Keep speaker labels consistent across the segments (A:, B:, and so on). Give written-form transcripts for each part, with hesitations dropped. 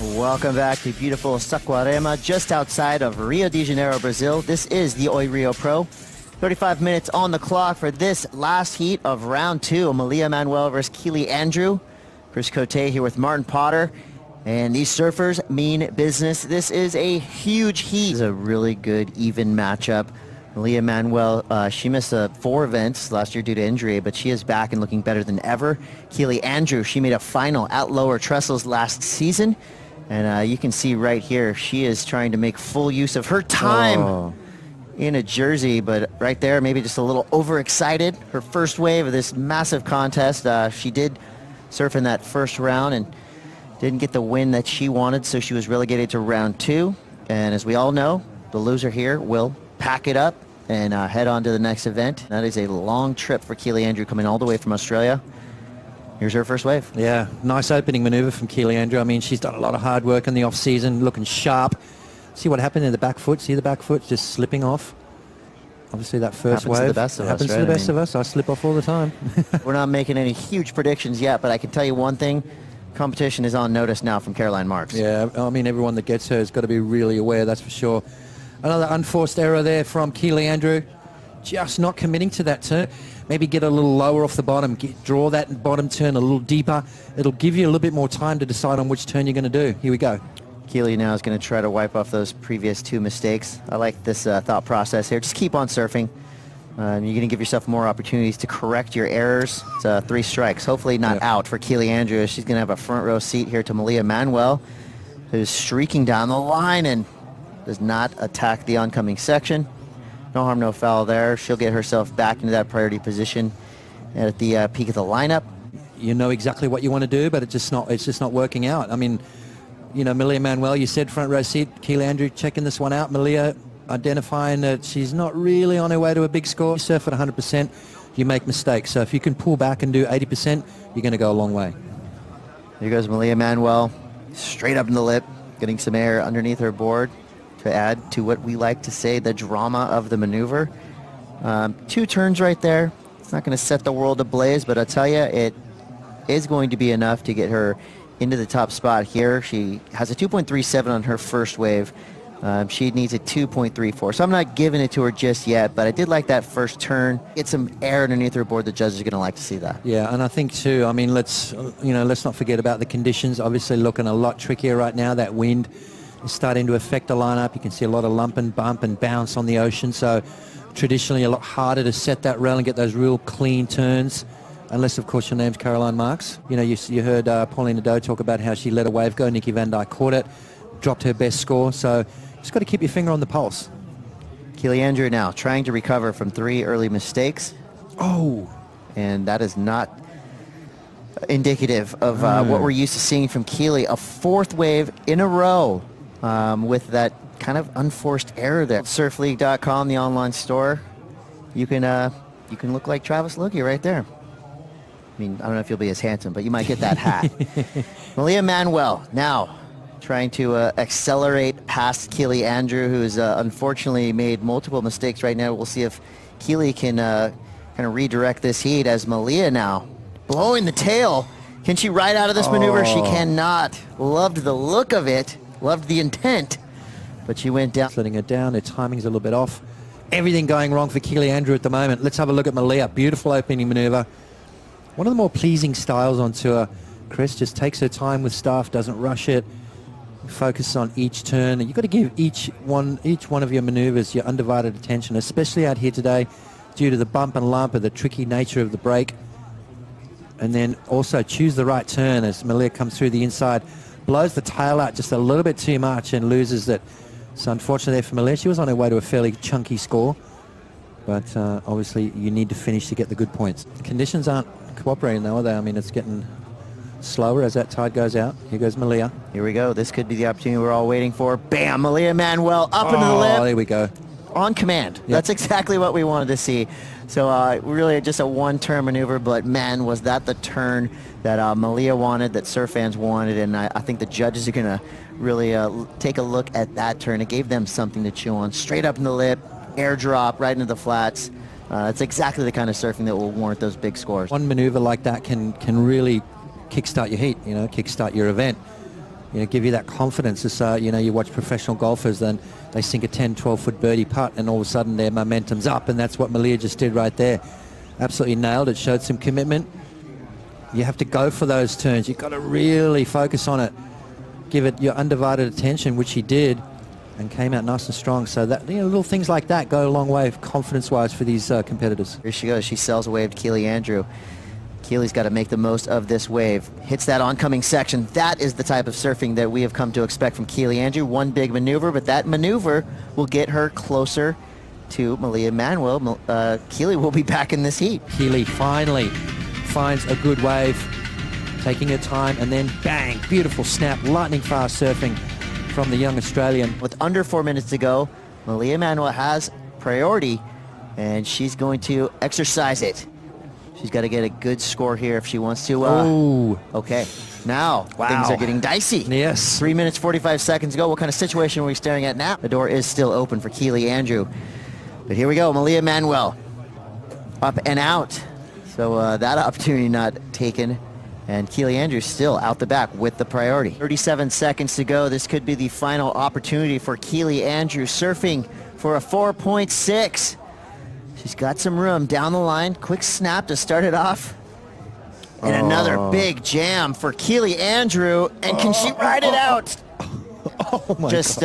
A: Welcome back to beautiful Saquarema, just outside of Rio de Janeiro, Brazil. This is the Oi Rio Pro. 35 minutes on the clock for this last heat of round two. Malia Manuel versus Keely Andrew. Chris Cote here with Martin Potter. And these surfers mean business. This is a huge heat. This is a really good, even matchup. Malia Manuel, she missed 4 events last year due to injury, but she is back and looking better than ever. Keely Andrew, she made a final at lower trestles last season. And you can see right here, she is trying to make full use of her time in a jersey, but right there, maybe just a little overexcited. Her first wave of this massive contest. She did surf in that first round and didn't get the win that she wanted, so she was relegated to round 2. And as we all know, the loser here will pack it up and head on to the next event. That is a long trip for Keely Andrew coming all the way from Australia. Here's her first wave.
B: Yeah, nice opening maneuver from Keely Andrew. I mean, she's done a lot of hard work in the off-season, looking sharp. See what happened in the back foot? See the back foot just slipping off? Obviously, that first wave.
A: Happens to the best of us,
B: happens to the best of us. I slip off all the time.
A: We're not making any huge predictions yet, but I can tell you one thing. Competition is on notice now from Caroline Marks.
B: Yeah, I mean, everyone that gets her has got to be really aware, that's for sure. Another unforced error there from Keely Andrew. Just not committing to that turn. Maybe get a little lower off the bottom. Draw that bottom turn a little deeper. It'll give you a little bit more time to decide on which turn you're going to do. Here we go.
A: Keely now is going to try to wipe off those previous 2 mistakes. I like this thought process here. Just keep on surfing. You're going to give yourself more opportunities to correct your errors. It's 3 strikes. Hopefully not out for Keely Andrew. She's going to have a front row seat here to Malia Manuel, who's streaking down the line and does not attack the oncoming section. No harm, no foul there. She'll get herself back into that priority position at the peak of the lineup.
B: You know exactly what you want to do, but it's just not working out. I mean, you know, Malia Manuel, you said front row seat. Keely Andrew checking this one out. Malia identifying that she's not really on her way to a big score. You surf at 100%, you make mistakes. So if you can pull back and do 80%, you're going to go a long way.
A: Here goes Malia Manuel, straight up in the lip, getting some air underneath her board to add to what we like to say the drama of the maneuver. 2 turns right there. It's not going to set the world ablaze, but I'll tell you, it is going to be enough to get her into the top spot here. She has a 2.37 on her first wave. She needs a 2.34, so I'm not giving it to her just yet, but I did like that first turn. Get some air underneath her board. The judges are going to like to see that.
B: Yeah, and I think too, I mean, let's not forget about the conditions. Obviously looking a lot trickier right now. That wind is starting to affect the lineup. You can see a lot of lump and bump and bounce on the ocean, so traditionally a lot harder to set that rail and get those real clean turns, unless of course your name's Caroline Marks. You know, you heard Paulina Doe talk about how she let a wave go. Nikki Van Dyke caught it, dropped her best score, so just got to keep your finger on the pulse.
A: Keely Andrew now trying to recover from 3 early mistakes.
B: Oh,
A: and that is not indicative of what we're used to seeing from Keely. A 4th wave in a row with that kind of unforced error there. Surfleague.com, the online store. You can look like Travis Logie right there. I mean, I don't know if you'll be as handsome, but you might get that hat. Malia Manuel now trying to accelerate past Keely Andrew, who's unfortunately made multiple mistakes right now. We'll see if Keely can kind of redirect this heat as Malia now blowing the tail. Can she ride out of this maneuver? She cannot. Loved the look of it. Loved the intent. But she went down.
B: Letting her down. Her timing's a little bit off. Everything going wrong for Keely Andrew at the moment. Let's have a look at Malia. Beautiful opening maneuver. One of the more pleasing styles on tour. Chris just takes her time with stuff, doesn't rush it. Focus on each turn. You've got to give each one of your maneuvers your undivided attention, especially out here today due to the bump and lump of the tricky nature of the break. And then also choose the right turn as Malia comes through the inside, blows the tail out just a little bit too much and loses it. So unfortunately there for Malia, she was on her way to a fairly chunky score, but obviously you need to finish to get the good points. Conditions aren't cooperating though, are they? I mean, it's getting slower as that tide goes out. Here goes Malia.
A: Here we go. This could be the opportunity we're all waiting for. Bam! Malia Manuel up into the lip.
B: Oh, there we go.
A: On command. Yep. That's exactly what we wanted to see. So really just a 1-turn maneuver, but man, was that the turn that Malia wanted, that surf fans wanted, and I think the judges are going to really take a look at that turn. It gave them something to chew on. Straight up in the lip, airdrop right into the flats. It's exactly the kind of surfing that will warrant those big scores.
B: One maneuver like that can really kickstart your heat, you know, kickstart your event. give you that confidence. As you watch professional golfers, then they sink a 10, 12-foot birdie putt, and all of a sudden their momentum's up, and that's what Malia just did right there. Absolutely nailed it. Showed some commitment. You have to go for those turns. You've got to really focus on it. Give it your undivided attention, which he did, and came out nice and strong. So that little things like that go a long way confidence-wise for these competitors.
A: Here she goes. She sells a wave to Keely Andrew. Keely's got to make the most of this wave. Hits that oncoming section. That is the type of surfing that we have come to expect from Keely Andrew. One big maneuver, but that maneuver will get her closer to Malia Manuel. Keely will be back in this heat.
B: Keely finally finds a good wave, taking her time, and then bang, beautiful snap, lightning fast surfing from the young Australian.
A: With under 4 minutes to go, Malia Manuel has priority, and she's going to exercise it. She's got to get a good score here if she wants to. Okay, now things are getting dicey.
B: Yes.
A: 3 minutes, 45 seconds ago. What kind of situation are we staring at now? The door is still open for Keely Andrew. But here we go, Malia Manuel. Up and out. So that opportunity not taken. And Keely Andrew still out the back with the priority. 37 seconds to go. This could be the final opportunity for Keely Andrew, surfing for a 4.6. She's got some room down the line. Quick snap to start it off. And another big jam for Keely Andrew. And can she ride it out?
B: Oh my
A: Just,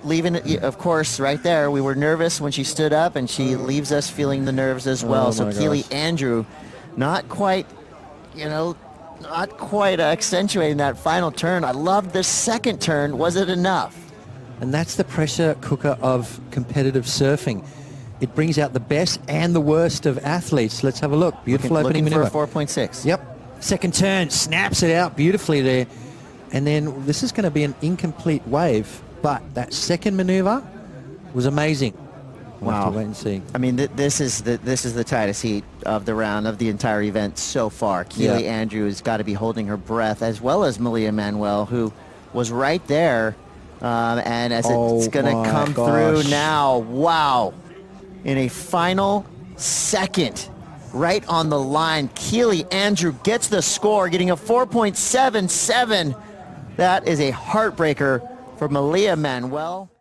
A: leaving it, of course, right there. We were nervous when she stood up, and she leaves us feeling the nerves as well. So Keely Andrew, not quite, accentuating that final turn. I loved the second turn. Was it enough?
B: And that's the pressure cooker of competitive surfing. It brings out the best and the worst of athletes. Let's have a look. Beautiful opening maneuver.
A: For a 4.6.
B: Yep. Second turn, snaps it out beautifully there. And then this is going to be an incomplete wave, but that second maneuver was amazing. We'll have to wait and see.
A: I mean, this is the tightest heat of the round, of the entire event so far. Keely Andrew has got to be holding her breath, as well as Malia Manuel, who was right there. And as it's going to come through now, wow. In a final second, right on the line, Keely Andrew gets the score, getting a 4.77. That is a heartbreaker for Malia Manuel.